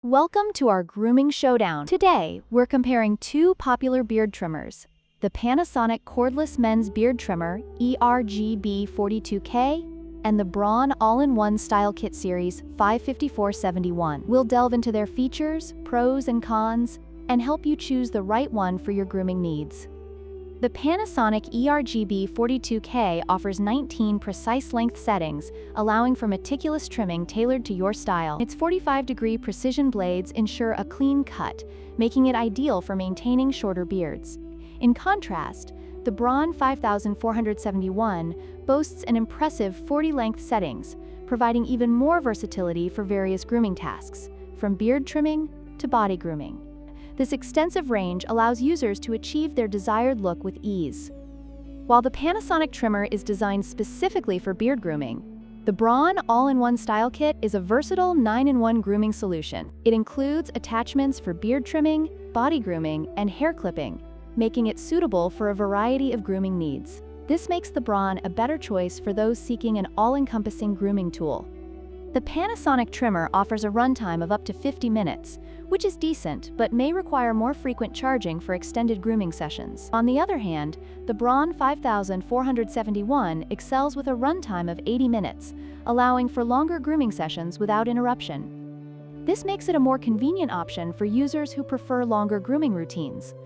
Welcome to our grooming showdown. Today, we're comparing two popular beard trimmers, the Panasonic Cordless Men's Beard Trimmer ER-GB42-K and the Braun All-in-One Style Kit Series 55471. We'll delve into their features, pros and cons, and help you choose the right one for your grooming needs. The Panasonic ER-GB42-K offers 19 precise length settings, allowing for meticulous trimming tailored to your style. Its 45-degree precision blades ensure a clean cut, making it ideal for maintaining shorter beards. In contrast, the Braun 5471 boasts an impressive 40-length settings, providing even more versatility for various grooming tasks, from beard trimming to body grooming. This extensive range allows users to achieve their desired look with ease. While the Panasonic trimmer is designed specifically for beard grooming, the Braun All-in-One Style Kit is a versatile 9-in-1 grooming solution. It includes attachments for beard trimming, body grooming, and hair clipping, making it suitable for a variety of grooming needs. This makes the Braun a better choice for those seeking an all-encompassing grooming tool. The Panasonic trimmer offers a runtime of up to 50 minutes, which is decent but may require more frequent charging for extended grooming sessions. On the other hand, the Braun 5471 excels with a runtime of 80 minutes, allowing for longer grooming sessions without interruption. This makes it a more convenient option for users who prefer longer grooming routines.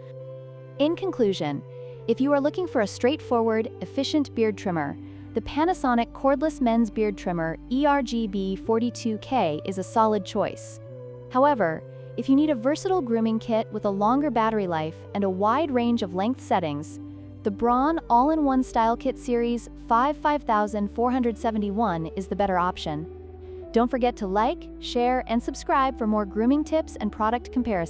In conclusion, if you are looking for a straightforward, efficient beard trimmer, the Panasonic Cordless Men's Beard Trimmer ER-GB42-K is a solid choice. However, if you need a versatile grooming kit with a longer battery life and a wide range of length settings, the Braun All-in-One Style Kit Series 55471 is the better option. Don't forget to like, share, and subscribe for more grooming tips and product comparisons.